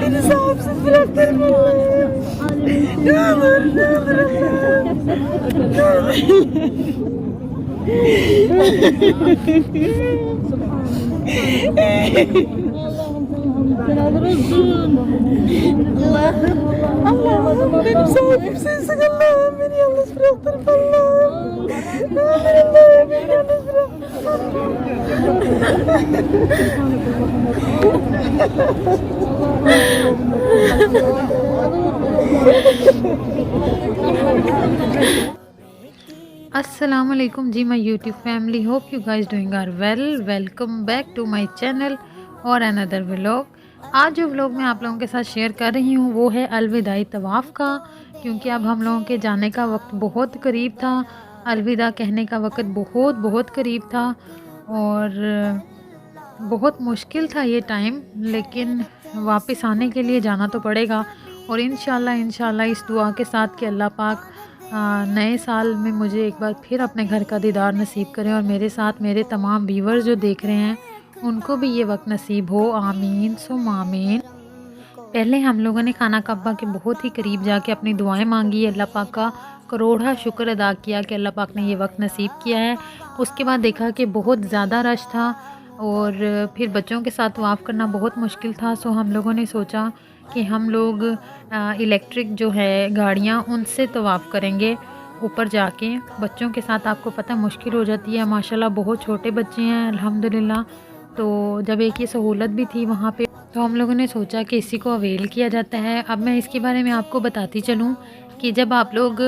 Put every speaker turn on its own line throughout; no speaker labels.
Beni sahipsiz bıraktın vallahi. Ne olur, ne olur Allah'ım. Ne olur. Allah'ım benim sahibim sensin Allah'ım. Beni yalnız bıraktın Allah'ım. Ne olur Allah'ım beni yalnız bıraktın
अस्सलाम वालेकुम जी, my YouTube family, hope you guys doing are well. Welcome back to my channel और another vlog. आज जो vlog मैं आप लोगों के साथ शेयर कर रही हूँ वो है अलविदाई तवाफ़ का, क्योंकि अब हम लोगों के जाने का वक्त बहुत करीब था। अलविदा कहने का वक्त बहुत बहुत करीब था और बहुत मुश्किल था ये टाइम, लेकिन वापस आने के लिए जाना तो पड़ेगा। और इंशाल्लाह इस दुआ के साथ कि अल्लाह पाक नए साल में मुझे एक बार फिर अपने घर का दीदार नसीब करें और मेरे साथ मेरे तमाम व्यूवर्स जो देख रहे हैं उनको भी ये वक्त नसीब हो। आमीन सुम आमीन। पहले हम लोगों ने खाना कब्बा के बहुत ही करीब जाके अपनी दुआएं मांगी, अल्लाह पाक का करोड़ा शुक्र अदा किया कि अल्लाह पाक ने ये वक्त नसीब किया है। उसके बाद देखा कि बहुत ज़्यादा रश था और फिर बच्चों के साथ तवाफ़ करना बहुत मुश्किल था। सो हम लोगों ने सोचा कि हम लोग इलेक्ट्रिक जो है गाड़ियाँ उनसे तवाफ़ करेंगे ऊपर जाके। बच्चों के साथ आपको पता मुश्किल हो जाती है, माशाल्लाह बहुत छोटे बच्चे हैं अल्हम्दुलिल्लाह। तो जब एक ये सहूलत भी थी वहाँ पे, तो हम लोगों ने सोचा कि इसी को अवेल किया जाता है। अब मैं इसके बारे में आपको बताती चलूँ कि जब आप लोग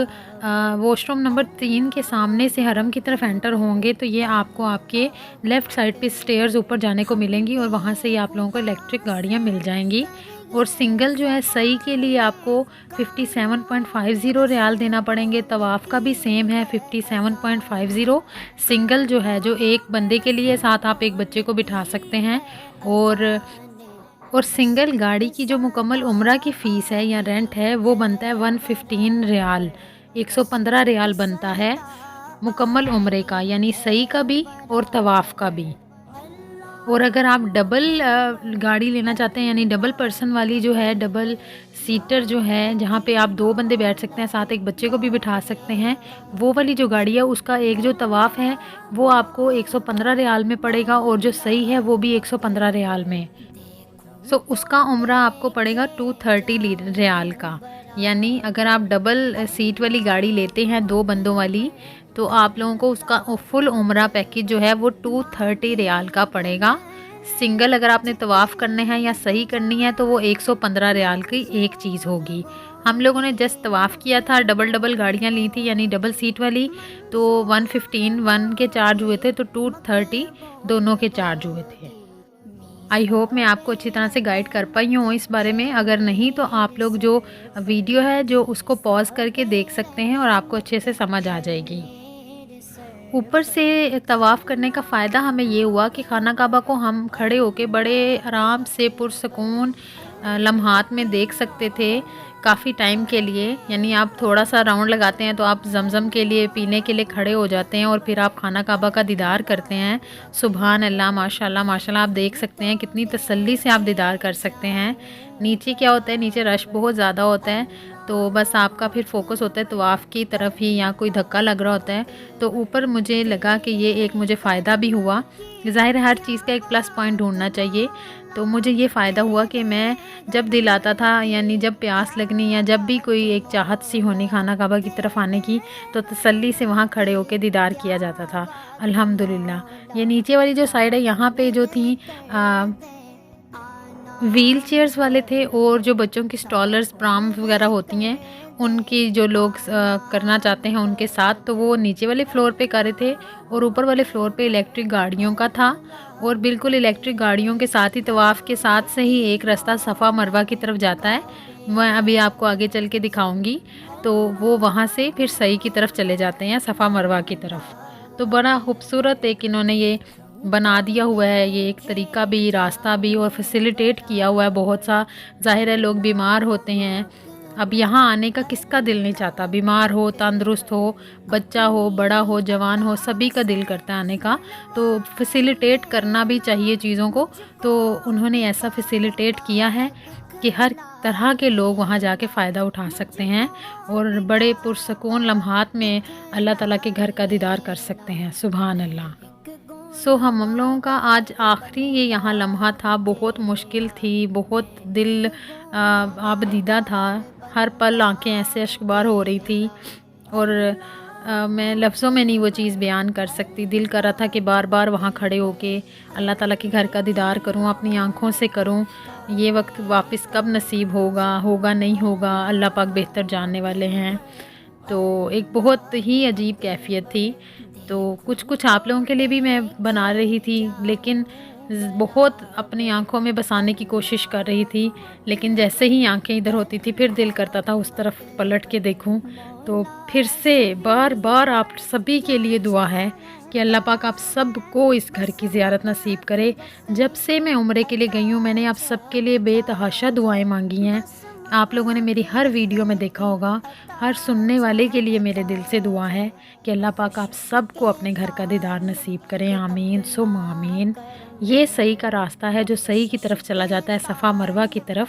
वॉशरूम नंबर 3 के सामने से हरम की तरफ एंटर होंगे तो ये आपको आपके लेफ़्ट साइड पे स्टेयर्स ऊपर जाने को मिलेंगी और वहाँ से ही आप लोगों को इलेक्ट्रिक गाड़ियाँ मिल जाएंगी। और सिंगल जो है सही के लिए आपको 57.50 रियाल देना पड़ेंगे। तवाफ़ का भी सेम है 57.50 सिंगल जो है, जो एक बंदे के लिए, साथ आप एक बच्चे को बिठा सकते हैं। और सिंगल गाड़ी की जो मुकम्मल उम्रा की फ़ीस है या रेंट है वो बनता है 115 रियाल, 115 रियाल बनता है। मुकम्मल उम्रे का, यानी सही का भी और तवाफ़ का भी। और अगर आप डबल गाड़ी लेना चाहते हैं, यानी डबल पर्सन वाली जो है, डबल सीटर जो है, जहाँ पे आप 2 बंदे बैठ सकते हैं, साथ एक बच्चे को भी बिठा सकते हैं, वो वाली जो गाड़ी है उसका एक जो तवाफ़ है वो आपको 115 रियाल में पड़ेगा और जो सही है वो भी 115 रियाल में। सो उसका उम्रा आपको पड़ेगा 230 रियाल का। यानी अगर आप डबल सीट वाली गाड़ी लेते हैं 2 बंदों वाली, तो आप लोगों को उसका फुल उम्रा पैकेज जो है वो 230 रियाल का पड़ेगा। सिंगल अगर आपने तवाफ़ करने हैं या सही करनी है तो वो 115 रियाल की एक चीज़ होगी। हम लोगों ने जस्ट तवाफ़ किया था, डबल डबल गाड़ियाँ ली थी, यानी डबल सीट वाली, तो 115 वन के चार्ज हुए थे, तो 230 दोनों के चार्ज हुए थे। आई होप मैं आपको अच्छी तरह से गाइड कर पाई हूँ इस बारे में। अगर नहीं तो आप लोग जो वीडियो है जो उसको पॉज करके देख सकते हैं और आपको अच्छे से समझ आ जाएगी। ऊपर से तवाफ़ करने का फ़ायदा हमें ये हुआ कि खाना काबा को हम खड़े होके बड़े आराम से पुरसकून लम्हात में देख सकते थे काफ़ी टाइम के लिए। यानी आप थोड़ा सा राउंड लगाते हैं तो आप जमज़म के लिए पीने के लिए खड़े हो जाते हैं और फिर आप खाना काबा का दीदार करते हैं। सुभान अल्लाह, माशाल्लाह माशाल्लाह। आप देख सकते हैं कितनी तसल्ली से आप दीदार कर सकते हैं। नीचे क्या होता है, नीचे रश बहुत ज़्यादा होता है, तो बस आपका फिर फोकस होता है तवाफ़ की तरफ ही, या कोई धक्का लग रहा होता है। तो ऊपर मुझे लगा कि ये एक मुझे फ़ायदा भी हुआ। ज़ाहिर है हर चीज़ का एक प्लस पॉइंट ढूंढना चाहिए। तो मुझे ये फ़ायदा हुआ कि मैं जब दिल आता था, यानी जब प्यास लगनी या जब भी कोई एक चाहत सी होनी खाना काबा की तरफ आने की, तो तसल्ली से वहाँ खड़े होकर दीदार किया जाता था। अल्हम्दुलिल्लाह। ये नीचे वाली जो साइड है यहाँ पे जो थी व्हील चेयर्स वाले थे, और जो बच्चों की स्टॉलर्स प्राम वगैरह होती हैं उनकी जो लोग करना चाहते हैं उनके साथ, तो वो नीचे वाले फ्लोर पे कर रहे थे और ऊपर वाले फ्लोर पे इलेक्ट्रिक गाड़ियों का था। और बिल्कुल इलेक्ट्रिक गाड़ियों के साथ ही तवाफ़ के साथ से ही एक रास्ता सफ़ा मरवा की तरफ जाता है। मैं अभी आपको आगे चल के दिखाऊंगी। तो वो वहाँ से फिर सही की तरफ चले जाते हैं, सफ़ा मरवा की तरफ। तो बड़ा खूबसूरत एक इन्होंने ये बना दिया हुआ है, ये एक तरीका भी, रास्ता भी, और फैसिलिटेट किया हुआ है बहुत सा। ज़ाहिर है लोग बीमार होते हैं, अब यहाँ आने का किसका दिल नहीं चाहता, बीमार हो, तंदुरुस्त हो, बच्चा हो, बड़ा हो, जवान हो, सभी का दिल करता है आने का। तो फैसिलिटेट करना भी चाहिए चीज़ों को। तो उन्होंने ऐसा फैसिलिटेट किया है कि हर तरह के लोग वहाँ जाके फ़ायदा उठा सकते हैं और बड़े पुरसकून लम्हात में अल्लाह ताला के घर का दीदार कर सकते हैं। सुभान अल्लाह। सो हम लोगों का आज आखिरी ये यहाँ लम्हा था। बहुत मुश्किल थी, बहुत दिल आबदीदा था, हर पल आंखें ऐसे अश्कबार हो रही थी और मैं लफ्ज़ों में नहीं वो चीज़ बयान कर सकती। दिल कर रहा था कि बार बार वहाँ खड़े होके अल्लाह ताला के घर का दीदार करूँ, अपनी आँखों से करूँ। ये वक्त वापस कब नसीब होगा, होगा नहीं होगा, अल्लाह पाक बेहतर जानने वाले हैं। तो एक बहुत ही अजीब कैफियत थी। तो कुछ कुछ आप लोगों के लिए भी मैं बना रही थी, लेकिन बहुत अपनी आंखों में बसाने की कोशिश कर रही थी। लेकिन जैसे ही आंखें इधर होती थी फिर दिल करता था उस तरफ पलट के देखूं। तो फिर से बार बार आप सभी के लिए दुआ है कि अल्लाह पाक आप सबको इस घर की ज़ियारत नसीब करे। जब से मैं उम्रे के लिए गई हूँ मैंने आप सबके लिए बेतहाशा दुआएं मांगी हैं। आप लोगों ने मेरी हर वीडियो में देखा होगा, हर सुनने वाले के लिए मेरे दिल से दुआ है कि अल्लाह पाक आप सबको अपने घर का दीदार नसीब करें। आमीन सुम आमीन। ये सही का रास्ता है जो सही की तरफ चला जाता है, सफ़ा मरवा की तरफ।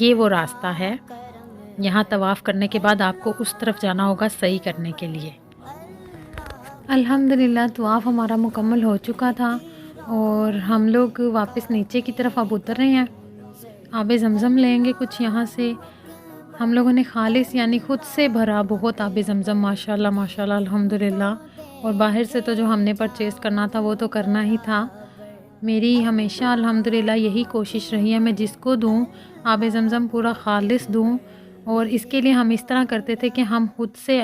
ये वो रास्ता है। यहाँ तवाफ़ करने के बाद आपको उस तरफ जाना होगा सही करने के लिए। अल्हम्दुलिल्लाह तवाफ़ हमारा मुकम्मल हो चुका था और हम लोग वापस नीचे की तरफ अब उतर रहे हैं। आबे ज़मज़म लेंगे कुछ यहाँ से। हम लोगों ने खालिस यानी ख़ुद से भरा बहुत आबे ज़मज़म, माशाल्लाह माशाल्लाह अल्हम्दुलिल्लाह। और बाहर से तो जो हमने परचेज़ करना था वो तो करना ही था। मेरी हमेशा अल्हम्दुलिल्लाह यही कोशिश रही है, मैं जिसको दूँ आबे ज़मज़म पूरा खालिस दूँ। और इसके लिए हम इस तरह करते थे कि हम खुद से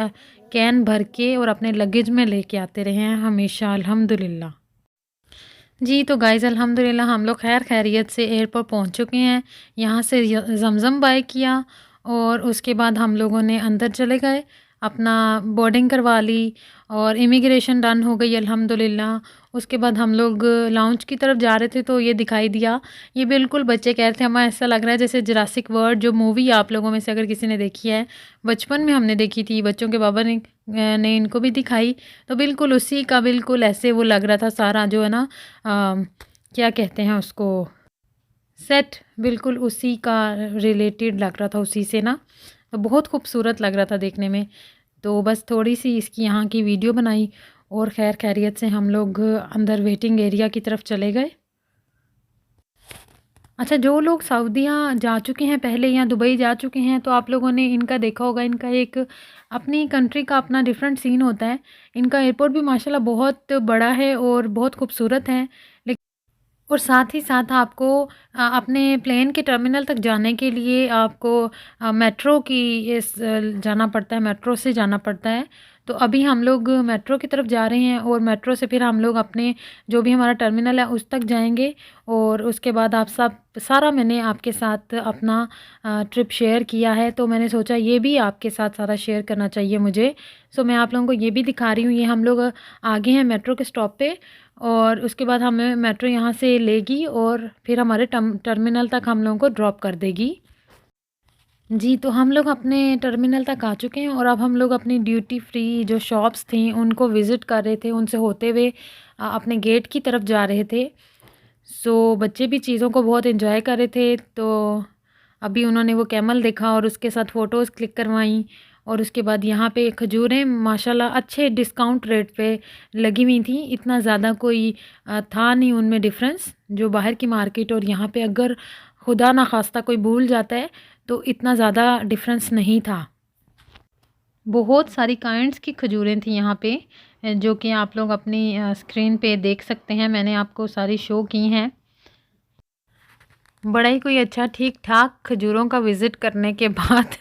कैन भर के और अपने लगेज में लेके आते रहे हैं हमेशा अल्हम्दुलिल्लाह। जी तो गाइज़ अल्हम्दुलिल्लाह हम लोग खैर खैरियत से एयरपोर्ट पहुंच चुके हैं। यहाँ से ज़मज़म बाय किया और उसके बाद हम लोगों ने अंदर चले गए। अपना बोर्डिंग करवा ली और इमिग्रेशन डन हो गई अल्हम्दुलिल्लाह। उसके बाद हम लोग लाउंज की तरफ जा रहे थे तो ये दिखाई दिया। ये बिल्कुल बच्चे कह रहे थे हमें ऐसा लग रहा है जैसे जुरासिक वर्ल्ड जो मूवी आप लोगों में से अगर किसी ने देखी है, बचपन में हमने देखी थी, बच्चों के बाबा ने इनको भी दिखाई, तो बिल्कुल उसी का बिल्कुल ऐसे वो लग रहा था सारा जो है ना क्या कहते हैं उसको, सेट बिल्कुल उसी का रिलेटेड लग रहा था उसी से ना, तो बहुत खूबसूरत लग रहा था देखने में। तो बस थोड़ी सी इसकी यहाँ की वीडियो बनाई और खैर खैरियत से हम लोग अंदर वेटिंग एरिया की तरफ चले गए। अच्छा, जो लोग सऊदीया जा चुके हैं पहले या दुबई जा चुके हैं तो आप लोगों ने इनका देखा होगा, इनका एक अपनी कंट्री का अपना डिफरेंट सीन होता है। इनका एयरपोर्ट भी माशाल्लाह बहुत बड़ा है और बहुत खूबसूरत है। और साथ ही साथ आपको अपने प्लेन के टर्मिनल तक जाने के लिए आपको मेट्रो की जाना पड़ता है, मेट्रो से जाना पड़ता है। तो अभी हम लोग मेट्रो की तरफ जा रहे हैं और मेट्रो से फिर हम लोग अपने जो भी हमारा टर्मिनल है उस तक जाएंगे। और उसके बाद आप सब सारा मैंने आपके साथ अपना ट्रिप शेयर किया है, तो मैंने सोचा ये भी आपके साथ सारा शेयर करना चाहिए मुझे। सो मैं आप लोगों को ये भी दिखा रही हूँ। ये हम लोग आगे हैं मेट्रो के स्टॉप पे और उसके बाद हमें मेट्रो यहाँ से लेगी और फिर हमारे टर्मिनल तक हम लोगों को ड्रॉप कर देगी। जी, तो हम लोग अपने टर्मिनल तक आ चुके हैं और अब हम लोग अपनी ड्यूटी फ्री जो शॉप्स थी उनको विज़िट कर रहे थे, उनसे होते हुए अपने गेट की तरफ जा रहे थे। सो बच्चे भी चीज़ों को बहुत एंजॉय कर रहे थे। तो अभी उन्होंने वो कैमल देखा और उसके साथ फ़ोटोज़ क्लिक करवाई और उसके बाद यहाँ पे खजूरें माशाल्लाह अच्छे डिस्काउंट रेट पे लगी हुई थी। इतना ज़्यादा कोई था नहीं उनमें डिफरेंस, जो बाहर की मार्केट और यहाँ पे अगर खुदा ना खास्ता कोई भूल जाता है तो इतना ज़्यादा डिफरेंस नहीं था। बहुत सारी काइंड्स की खजूरें थी यहाँ पे जो कि आप लोग अपनी स्क्रीन पे देख सकते हैं, मैंने आपको सारी शो की हैं। बड़ा ही कोई अच्छा ठीक-ठाक खजूरों का विज़िट करने के बाद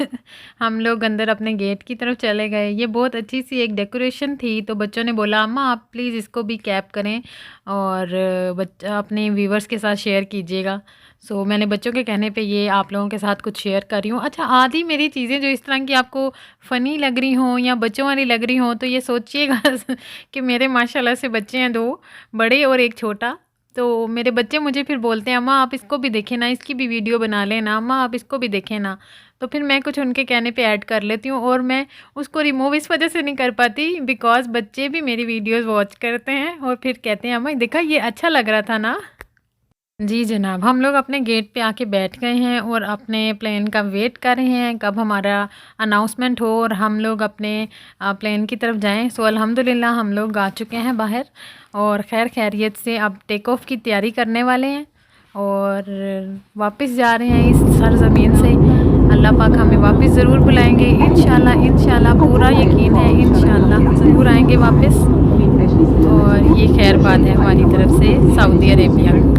हम लोग अंदर अपने गेट की तरफ चले गए। ये बहुत अच्छी-सी एक डेकोरेशन थी, तो बच्चों ने बोला अम्मा आप प्लीज़ इसको भी कैप करें और बच्चा अपने व्यूअर्स के साथ शेयर कीजिएगा। सो मैंने बच्चों के कहने पे ये आप लोगों के साथ कुछ शेयर कर रही हूँ। अच्छा, आधी मेरी चीज़ें जो इस तरह की आपको फ़नी लग रही हों या बच्चों वाली लग रही हों, तो ये सोचिएगा कि मेरे माशाल्लाह से बच्चे हैं 2 बड़े और 1 छोटा। तो मेरे बच्चे मुझे फिर बोलते हैं अम्मा आप इसको भी देखें ना, इसकी भी वीडियो बना लेना, अम्मा आप इसको भी देखें ना। तो फिर मैं कुछ उनके कहने पे ऐड कर लेती हूँ और मैं उसको रिमूव इस वजह से नहीं कर पाती बिकॉज़ बच्चे भी मेरी वीडियोस वॉच करते हैं और फिर कहते हैं अम्मा देखा ये अच्छा लग रहा था ना। जी जनाब, हम लोग अपने गेट पे आके बैठ गए हैं और अपने प्लेन का वेट कर रहे हैं कब हमारा अनाउंसमेंट हो और हम लोग अपने प्लेन की तरफ जाएं। सो अल्हम्दुलिल्लाह हम लोग आ चुके हैं बाहर और खैर खैरियत से अब टेक ऑफ की तैयारी करने वाले हैं और वापस जा रहे हैं इस सरज़मीन से। अल्लाह पाक हमें वापस ज़रूर बुलाएंगे इंशाल्लाह, इंशाल्लाह पूरा यकीन है इंशाल्लाह ज़रूर आएंगे वापस। और ये खैर बात है हमारी तरफ से सऊदी अरेबिया को।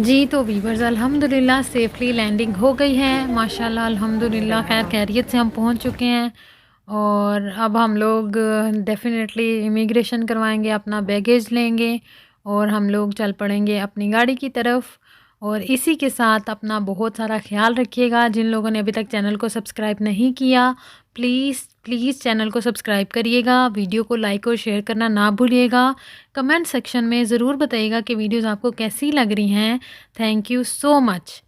जी तो वीवर्स अल्हम्दुलिल्लाह सेफ़ली लैंडिंग हो गई है माशाल्लाह अल्हम्दुलिल्लाह, खैर खैरियत से हम पहुंच चुके हैं और अब हम लोग डेफ़िनेटली इमिग्रेशन करवाएंगे, अपना बैगेज लेंगे और हम लोग चल पड़ेंगे अपनी गाड़ी की तरफ। और इसी के साथ अपना बहुत सारा ख्याल रखिएगा। जिन लोगों ने अभी तक चैनल को सब्सक्राइब नहीं किया प्लीज़ प्लीज़ चैनल को सब्सक्राइब करिएगा, वीडियो को लाइक और शेयर करना ना भूलिएगा। कमेंट सेक्शन में ज़रूर बताइएगा कि वीडियोस आपको कैसी लग रही हैं। Thank you so much.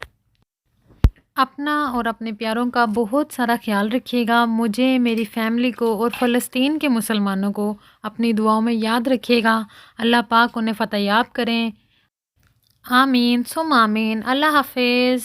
अपना और अपने प्यारों का बहुत सारा ख्याल रखिएगा। मुझे, मेरी फैमिली को और फ़लस्तीन के मुसलमानों को अपनी दुआओं में याद रखिएगा। अल्लाह पाक उन्हें फ़तह याब करें। आमीन सुम आमीन। अल्लाह हाफिज़।